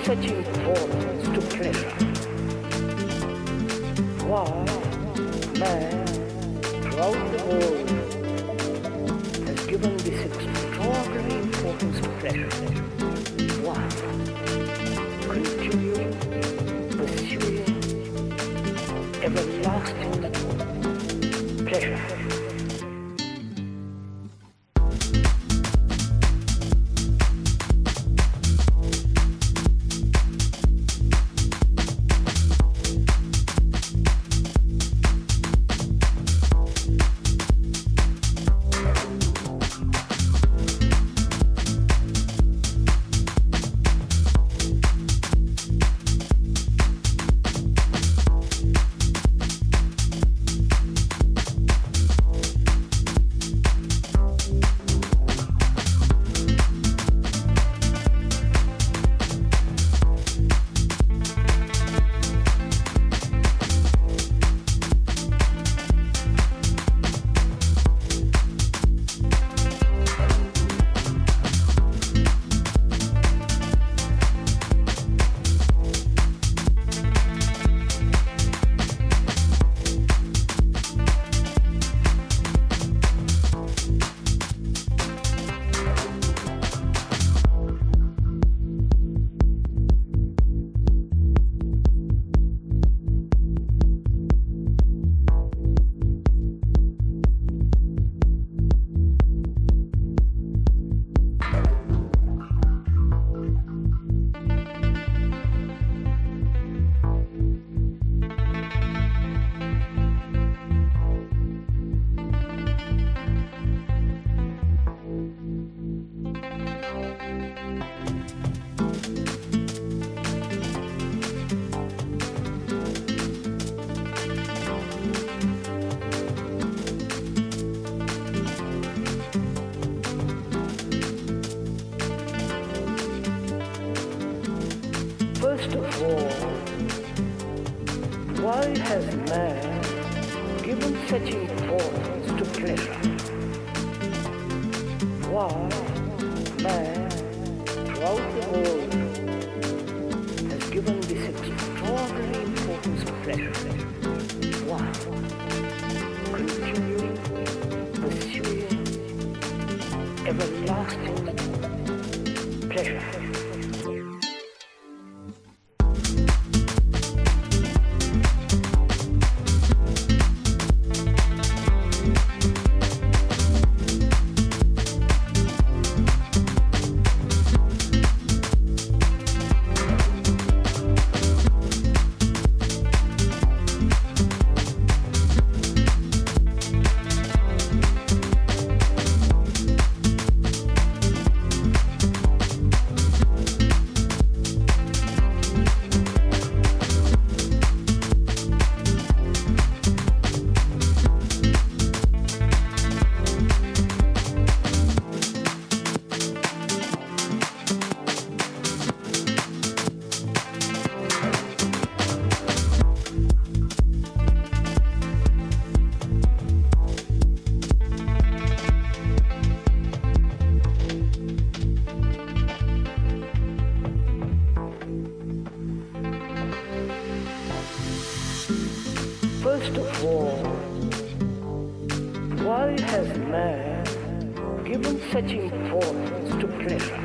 such importance to pleasure? Why, man, throughout the world, has given this extraordinary importance to pleasure? Why? Continuing, pursuing, everlasting pleasure. First of all, why has man given such importance to pleasure? Why man throughout the world has given this extraordinary importance to pleasure? Why? Continuing, pursuing, everlasting pleasure. First of all, why has man given such importance to pleasure?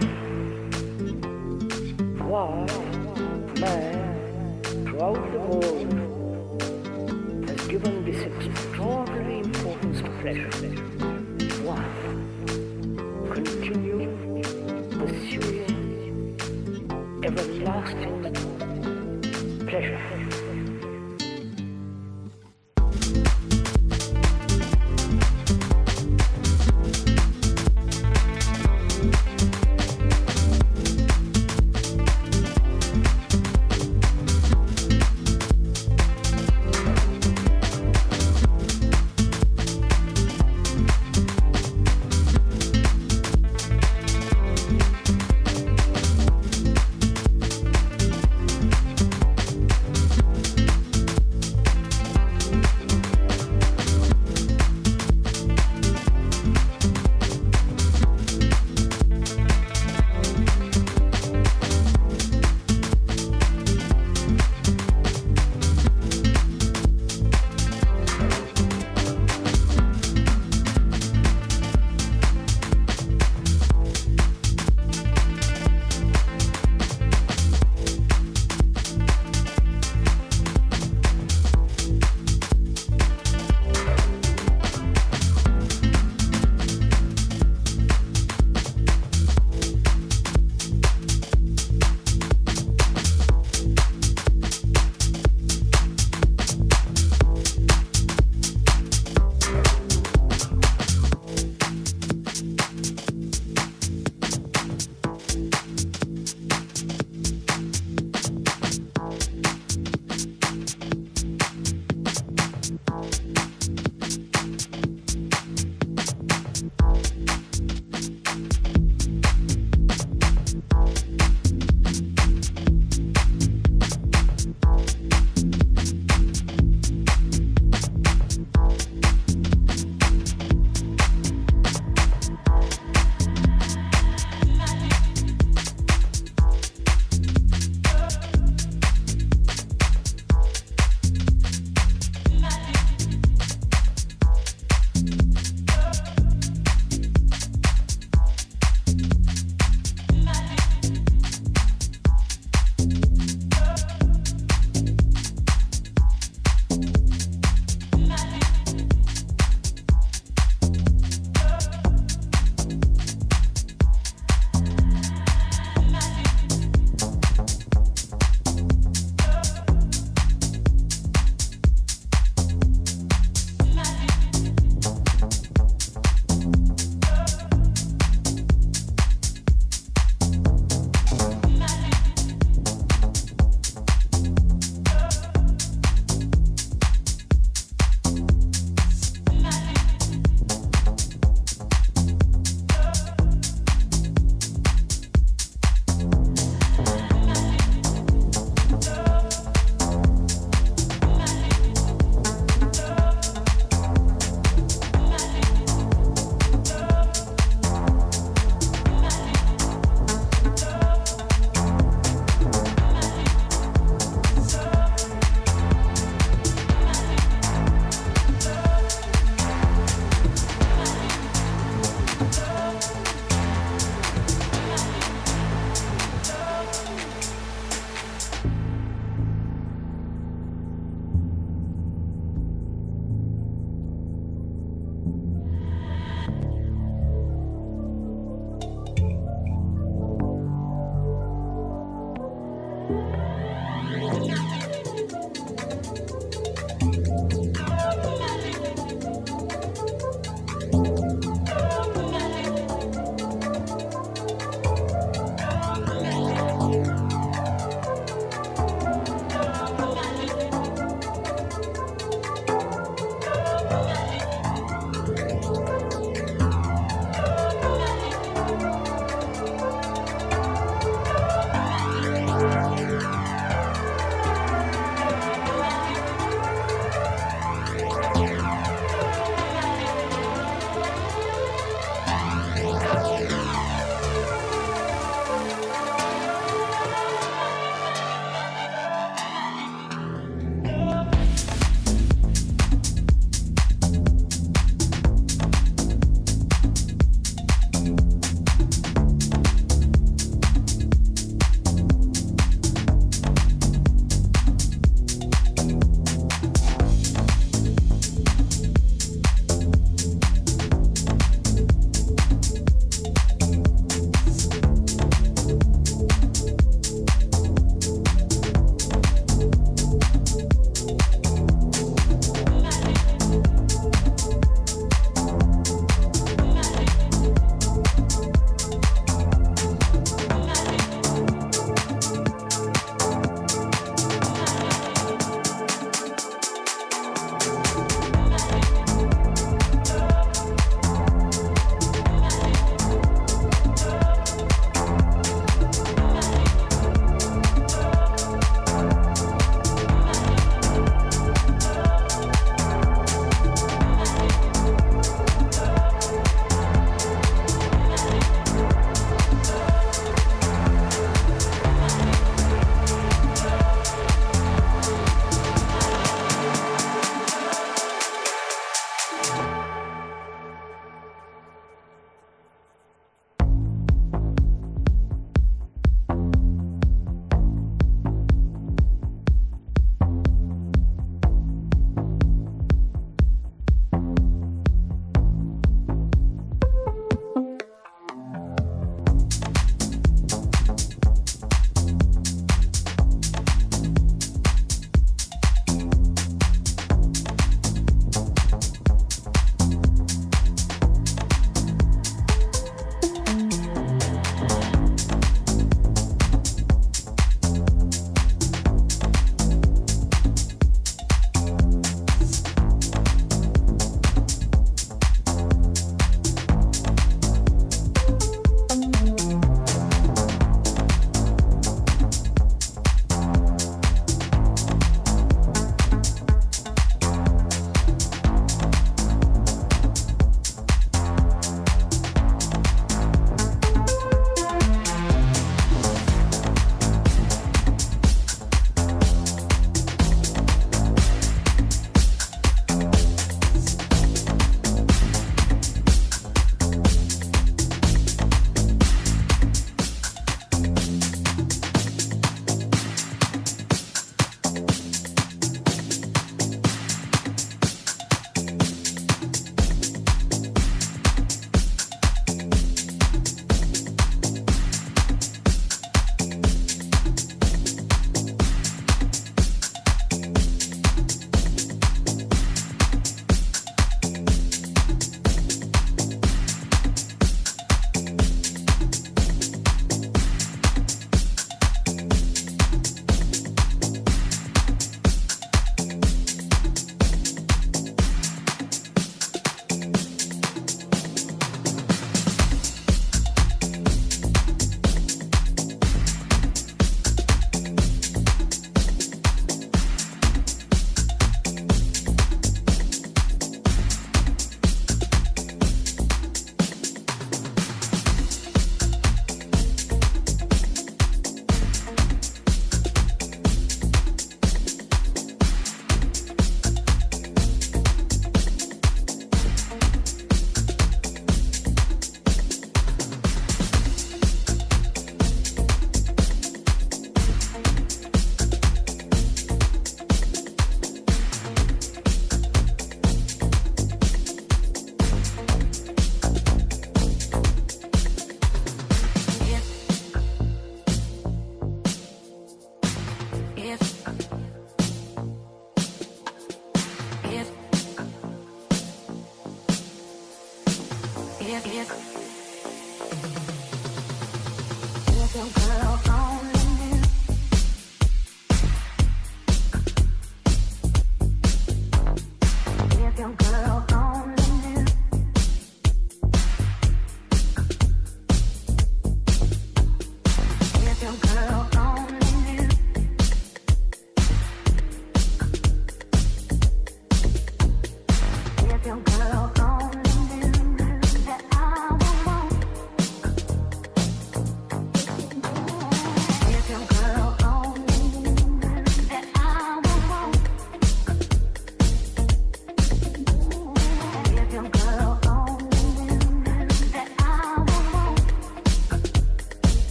Why man throughout the world has given this extraordinary importance to pleasure? Why? Continuing, pursuing, everlasting pleasure.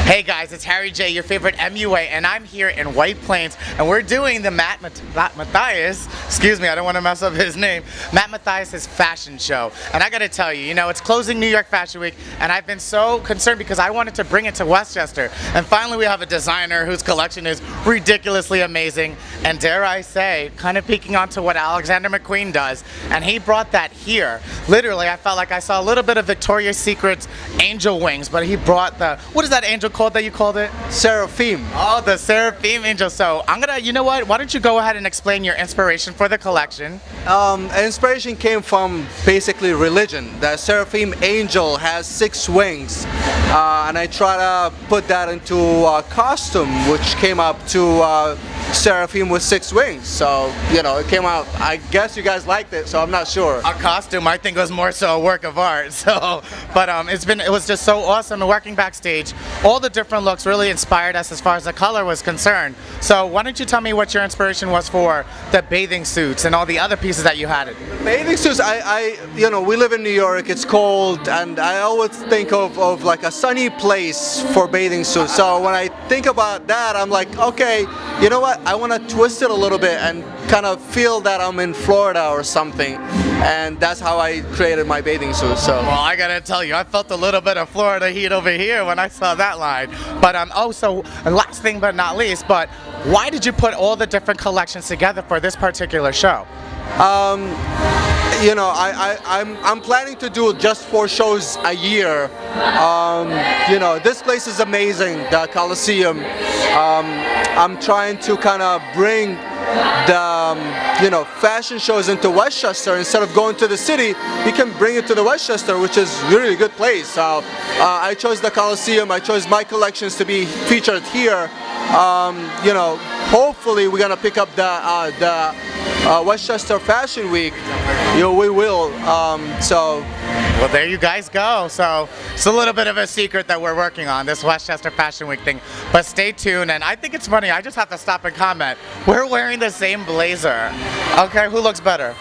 Hey guys, it's Harry J, your favorite MUA, and I'm here in White Plains, and we're doing the Matthias, excuse me, I don't want to mess up his name, Matthias' fashion show. And I gotta tell you, it's closing New York Fashion Week, and I've been so concerned because I wanted to bring it to Westchester. And finally we have a designer whose collection is ridiculously amazing, and dare I say, kind of peeking onto what Alexander McQueen does. And he brought that here. Literally, I felt like I saw a little bit of Victoria's Secret's angel wings, but he brought the, what is that angel called that you called it? Seraphim. Oh, the Seraphim angel. So I'm gonna, you know what? Why don't you go ahead and explain your inspiration for the collection? Inspiration came from basically religion. The Seraphim angel has 6 wings, and I try to put that into a costume, which came up to seraphim with 6 wings. So, you know, it came out. I guess you guys liked it, so I'm not sure. A costume, I think, was more so a work of art. So, but it was just so awesome working backstage. All the different looks really inspired us as far as the color was concerned. So, why don't you tell me what your inspiration was for the bathing suits and all the other pieces that you had? Bathing suits, you know, we live in New York, it's cold, and I always think of like a sunny place for bathing suits. So when I think about that, I'm like, okay, you know what, I want to twist it a little bit and kind of feel that I'm in Florida or something. And that's how I created my bathing suit. So. Well, I gotta tell you, I felt a little bit of Florida heat over here when I saw that line. But so last thing but not least, but why did you put all the different collections together for this particular show? You know, I'm planning to do just 4 shows a year. You know, this place is amazing, the Coliseum. I'm trying to kind of bring the you know, fashion shows into Westchester. Instead of going to the city, you can bring it to the Westchester, which is really a good place. So I chose the Coliseum. I chose my collections to be featured here. You know, hopefully we're gonna pick up the Westchester Fashion Week. You know, we will. Well, there you guys go. So it's a little bit of a secret that we're working on, this Westchester Fashion Week thing. But stay tuned, and I think it's funny. I just have to stop and comment. We're wearing the same blazer. Okay, who looks better?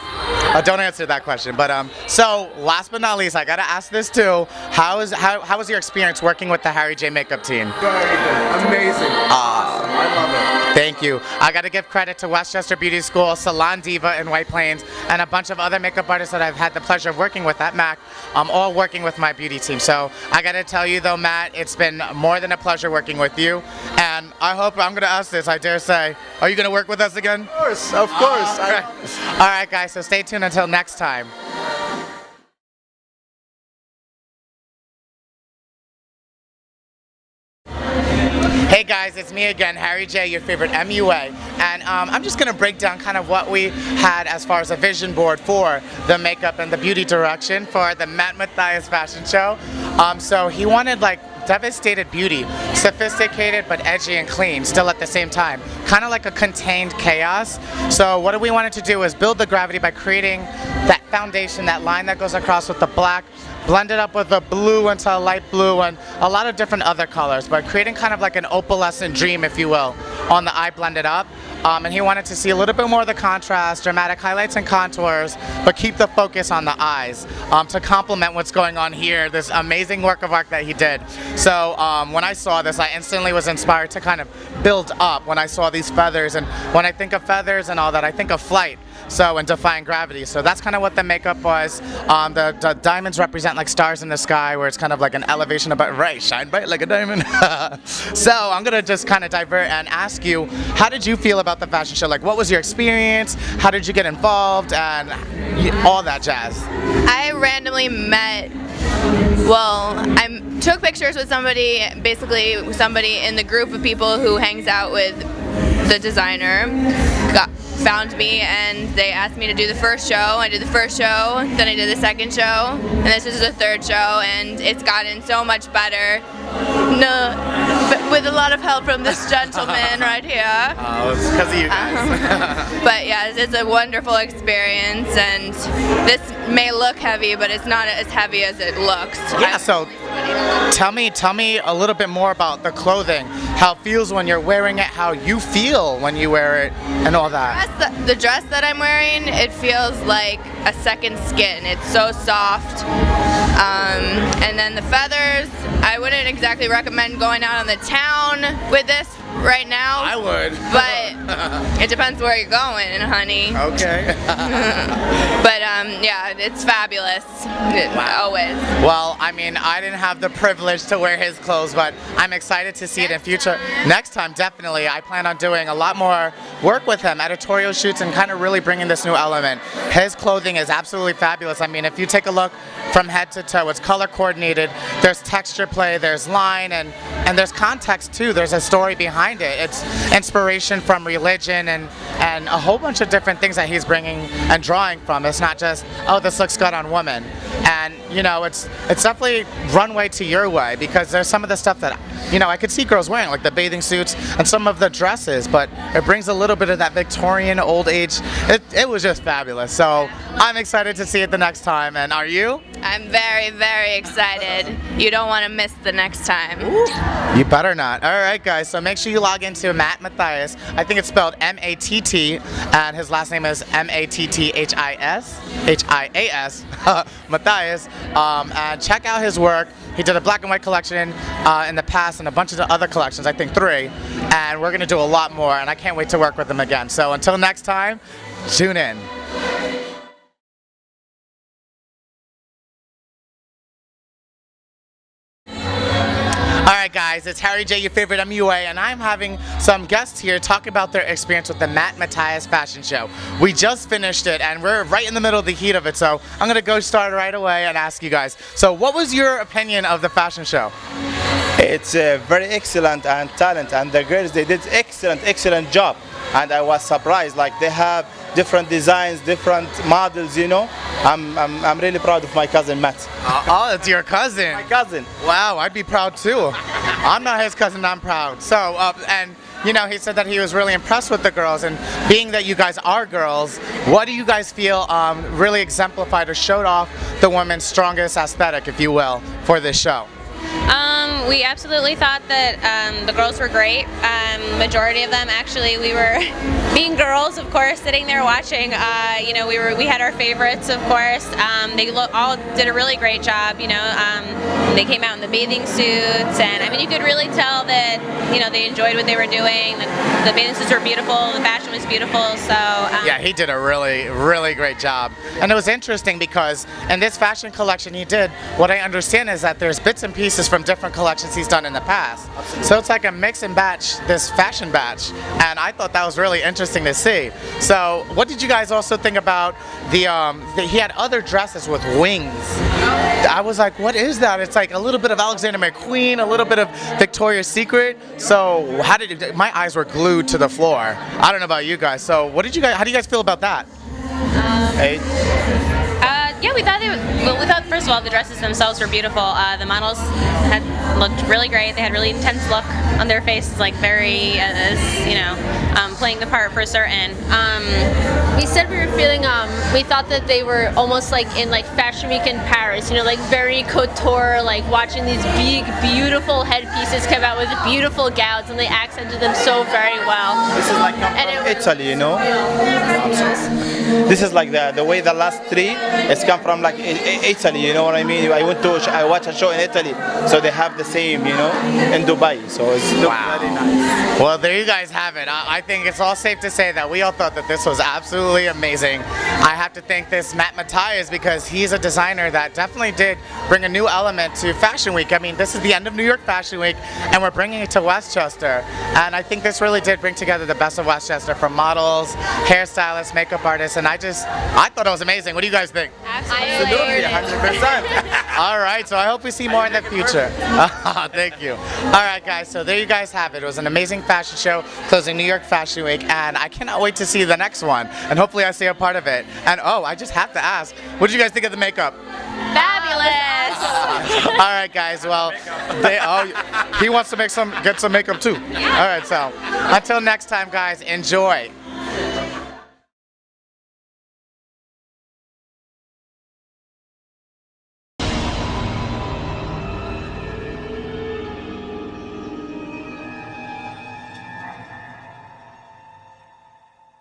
Don't answer that question. But so last but not least, I gotta ask this too. How was your experience working with the Harry J makeup team? Very good, amazing, awesome. I love it. Thank you. I gotta give credit to Westchester Beauty School, Salon Diva in White Plains, and a bunch of other makeup artists that I've had the pleasure of working with at MAC. All working with my beauty team. So I gotta tell you though, Matt, it's been more than a pleasure working with you. And I hope, I'm gonna ask this, I dare say, are you gonna work with us again? Of course, of course. All right, guys, so stay tuned until next time. Hey guys, it's me again, Harry J, your favorite MUA, and I'm just going to break down kind of what we had as far as a vision board for the makeup and the beauty direction for the Matthias fashion show. So he wanted like devastated beauty, sophisticated but edgy and clean, still at the same time, kind of like a contained chaos. So what we wanted to do is build the gravity by creating that foundation, that line that goes across with the black, blended up with the blue into a light blue and a lot of different other colors, but creating kind of like an opalescent dream, if you will, on the eye blended up. And he wanted to see a little bit more of the contrast, dramatic highlights and contours, but keep the focus on the eyes to complement what's going on here, this amazing work of art that he did. So when I saw this, I instantly was inspired to kind of build up when I saw these feathers. And when I think of feathers and all that, I think of flight. So, and defying gravity. So that's kind of what the makeup was. The diamonds represent like stars in the sky, where it's kind of like an elevation about, right, shine bright like a diamond. So I'm gonna just kind of divert and ask you, how did you feel about the fashion show? Like, what was your experience? How did you get involved? And all that jazz. I randomly met, I took pictures with somebody, basically somebody in the group of people who hangs out with the designer, found me and they asked me to do the first show. I did the first show, then I did the second show, and this is the third show, and it's gotten so much better. No, but with a lot of help from this gentleman right here. Oh, it's because of you guys. But yeah, it's a wonderful experience, and this may look heavy, but it's not as heavy as it looks. Yeah, so tell me a little bit more about the clothing, how it feels when you're wearing it, how you feel when you wear it, and all that. The dress that I'm wearing, it feels like a second skin. It's so soft. And then the feathers, I wouldn't exactly recommend going out on the town with this right now. I would. But it depends where you're going, honey. Okay. But yeah, it's fabulous. Always. Well, I mean, I didn't have the privilege to wear his clothes, but I'm excited to see it in future. Next time, definitely. I plan on doing a lot more work with him, editorial shoots, and kind of really bringing this new element. His clothing is absolutely fabulous. I mean, if you take a look from head to toe, it's color coordinated. There's texture play, there's line, and there's context too. There's a story behind it. It's inspiration from religion and a whole bunch of different things that he's bringing and drawing from. It's not just, oh, this looks good on women. And you know, it's definitely runway to your way, because there's some of the stuff that you know, I could see girls wearing like the bathing suits and some of the dresses, but it brings a little bit of that Victorian old age. It was just fabulous. So I'm excited to see it the next time. And are you? I'm very, very excited. You don't want to miss the next time. You better not. All right, guys. So make sure you log into Matt Matthias. I think it's spelled M-A-T-T, and his last name is M-A-T-T-H-I-S, H-I-A-S, Matthias. And check out his work. He did a black and white collection in the past and a bunch of the other collections, I think 3. And we're going to do a lot more, and I can't wait to work with him again. So until next time, tune in. Alright guys, it's Harry J, your favorite MUA, and I'm having some guests here talk about their experience with the Matt Matthias fashion show. We just finished it and we're right in the middle of the heat of it, so I'm going to go start right away and ask you guys. So what was your opinion of the fashion show? It's very excellent and talent, and the girls, they did excellent job, and I was surprised, like they have different designs, different models, you know. I'm really proud of my cousin Matt. Oh, it's your cousin. My cousin. Wow, I'd be proud too. I'm not his cousin, I'm proud. So, and you know, he said that he was really impressed with the girls, and being that you guys are girls, what do you guys feel really exemplified or showed off the women's strongest aesthetic, if you will, for this show? We absolutely thought that the girls were great. Majority of them, actually, we were being girls, of course, sitting there watching. You know, we had our favorites, of course. They all did a really great job. You know, they came out in the bathing suits, and I mean, you could really tell that they enjoyed what they were doing. The bathing suits were beautiful. The fashion was beautiful. So yeah, he did a really great job. And it was interesting because in this fashion collection he did, what I understand is that there's bits and pieces from different collections he's done in the past. So it's like a mix and batch, this fashion batch, and I thought that was really interesting to see. So what did you guys also think about he had other dresses with wings? I was like, what is that? It's like a little bit of Alexander McQueen, a little bit of Victoria's Secret. So my eyes were glued to the floor. I don't know about you guys. So how do you guys feel about that? yeah, we thought first of all the dresses themselves were beautiful. The models looked really great. They had really intense look on their faces, like very, playing the part for certain. We said we were feeling, we thought that they were almost like in like Fashion Week in Paris, like very couture, like watching these big, beautiful headpieces come out with beautiful gowns, and they accented them so very well. This is like from Italy, This is like the way the last 3 it's come from like Italy, you know what I mean? I watched a show in Italy, so they have the same, in Dubai. So it's very nice. Well, there you guys have it. I think it's all safe to say that we all thought that this was absolutely amazing. I have to thank this Matt Matthias because he's a designer that definitely did bring a new element to Fashion Week. I mean, this is the end of New York Fashion Week, and we're bringing it to Westchester. And I think this really did bring together the best of Westchester, from models, hairstylists, makeup artists, and I thought it was amazing. What do you guys think? Absolutely, 100%. All right, so I hope we see more in the future. Thank you. All right, guys, so there you guys have it. It was an amazing fashion show closing New York Fashion Week, and I cannot wait to see the next one, and hopefully I see a part of it. And I just have to ask, what did you guys think of the makeup? Fabulous! All right, guys, well, he wants to get some makeup too. All right, so until next time, guys, enjoy.